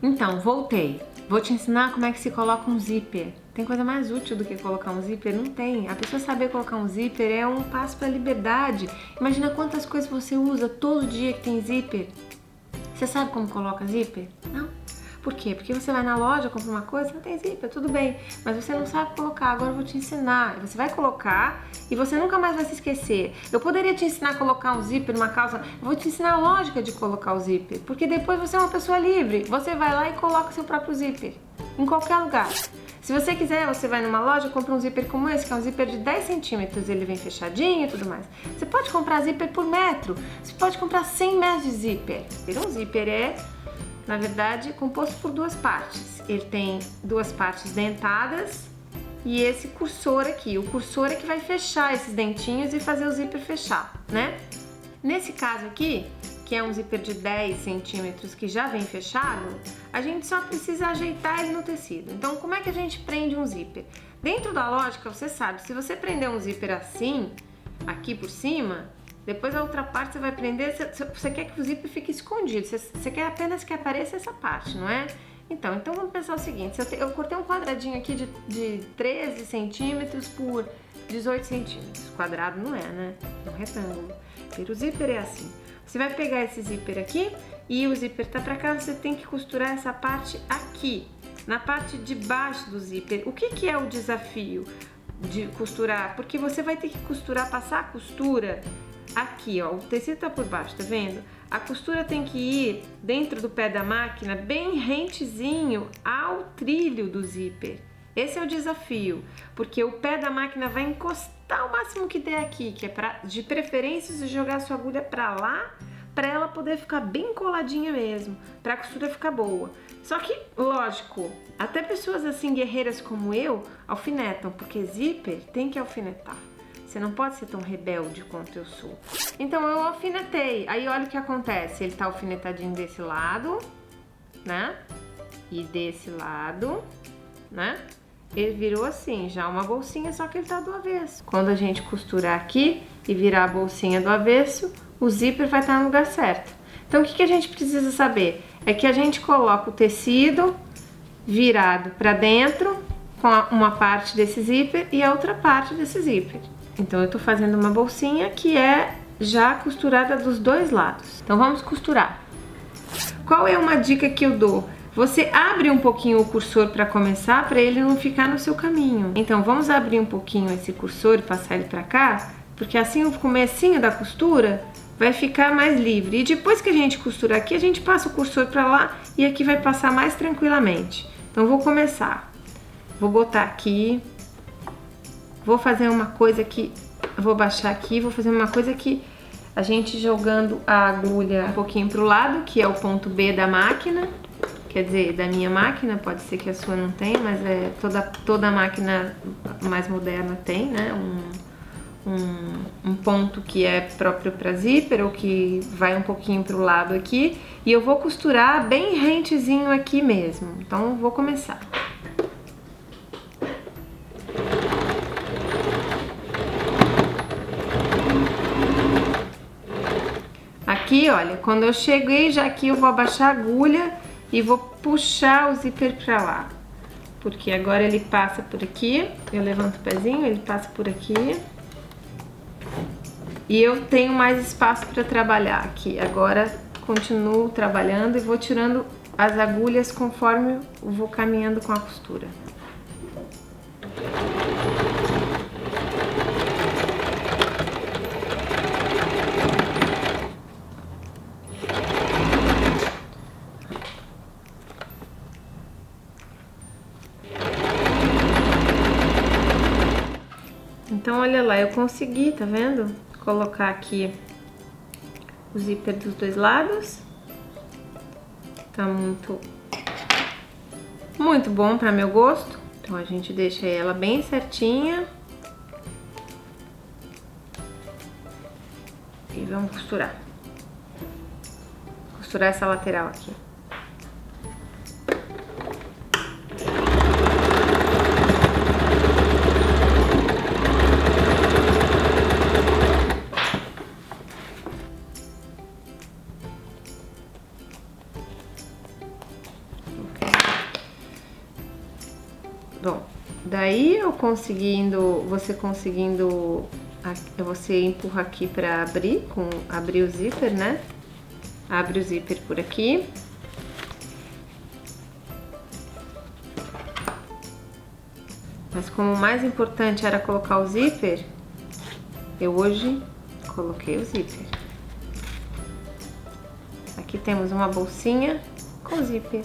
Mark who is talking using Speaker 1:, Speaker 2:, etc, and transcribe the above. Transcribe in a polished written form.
Speaker 1: Então, voltei. Vou te ensinar como é que se coloca um zíper. Tem coisa mais útil do que colocar um zíper? Não tem. A pessoa saber colocar um zíper é um passo para a liberdade. Imagina quantas coisas você usa todo dia que tem zíper. Você sabe como coloca zíper? Não. Por quê? Porque você vai na loja, compra uma coisa, não tem zíper, tudo bem. Mas você não sabe colocar, agora eu vou te ensinar. Você vai colocar e você nunca mais vai se esquecer. Eu poderia te ensinar a colocar um zíper numa calça, eu vou te ensinar a lógica de colocar o zíper. Porque depois você é uma pessoa livre. Você vai lá e coloca o seu próprio zíper. Em qualquer lugar. Se você quiser, você vai numa loja e compra um zíper como esse, que é um zíper de 10 centímetros, ele vem fechadinho e tudo mais. Você pode comprar zíper por metro, você pode comprar 100 metros de zíper. Um zíper é, na verdade, composto por duas partes. Ele tem duas partes dentadas e esse cursor aqui. O cursor é que vai fechar esses dentinhos e fazer o zíper fechar, né? Nesse caso aqui, que é um zíper de 10 centímetros que já vem fechado, a gente só precisa ajeitar ele no tecido. Então, como é que a gente prende um zíper? Dentro da lógica, você sabe, se você prender um zíper assim, aqui por cima, depois a outra parte você vai prender, você quer que o zíper fique escondido, você quer apenas que apareça essa parte, não é? Então vamos pensar o seguinte, eu cortei um quadradinho aqui de 13 centímetros por 18 centímetros. Quadrado não é, né? É um retângulo. O zíper é assim. Você vai pegar esse zíper aqui e o zíper tá pra cá, você tem que costurar essa parte aqui, na parte de baixo do zíper. O que é o desafio de costurar? Porque você vai ter que costurar, passar a costura aqui, ó, o tecido tá por baixo, tá vendo? A costura tem que ir dentro do pé da máquina, bem rentezinho ao trilho do zíper. Esse é o desafio, porque o pé da máquina vai encostar o máximo que der aqui, que é de preferência você jogar a sua agulha pra lá, pra ela poder ficar bem coladinha mesmo, pra costura ficar boa. Só que, lógico, até pessoas assim guerreiras como eu alfinetam, porque zíper tem que alfinetar. Você não pode ser tão rebelde quanto eu sou. Então eu alfinetei. Aí olha o que acontece. Ele tá alfinetadinho desse lado, né? E desse lado, né? Ele virou assim, já uma bolsinha, só que ele tá do avesso. Quando a gente costurar aqui e virar a bolsinha do avesso, o zíper vai estar no lugar certo. Então o que a gente precisa saber? É que a gente coloca o tecido virado para dentro com uma parte desse zíper e a outra parte desse zíper. Então eu tô fazendo uma bolsinha que é já costurada dos dois lados. Então vamos costurar. Qual é uma dica que eu dou? Você abre um pouquinho o cursor para começar, para ele não ficar no seu caminho. Então vamos abrir um pouquinho esse cursor e passar ele para cá, porque assim o comecinho da costura vai ficar mais livre. E depois que a gente costura aqui, a gente passa o cursor para lá e aqui vai passar mais tranquilamente. Então vou começar. Vou botar aqui. Vou fazer uma coisa que... Vou baixar aqui, vou fazer uma coisa que a gente jogando a agulha um pouquinho pro lado, que é o ponto B da máquina. Quer dizer, da minha máquina, pode ser que a sua não tenha, mas é toda máquina mais moderna tem, né? Um ponto que é próprio para zíper ou que vai um pouquinho pro lado aqui. E eu vou costurar bem rentezinho aqui mesmo. Então, vou começar. Aqui, olha, quando eu cheguei já aqui, eu vou abaixar a agulha e vou puxar o zíper pra lá. Porque agora ele passa por aqui, eu levanto o pezinho, ele passa por aqui. E eu tenho mais espaço para trabalhar aqui. Agora continuo trabalhando e vou tirando as agulhas conforme eu vou caminhando com a costura. Então, olha lá, eu consegui, tá vendo? Colocar aqui o zíper dos dois lados. Tá muito bom para meu gosto. Então, a gente deixa ela bem certinha. E vamos costurar. Costurar essa lateral aqui. aí eu conseguindo, você empurra aqui para abrir o zíper, né? Abre o zíper por aqui. Mas como o mais importante era colocar o zíper, eu hoje coloquei o zíper. Aqui temos uma bolsinha com zíper.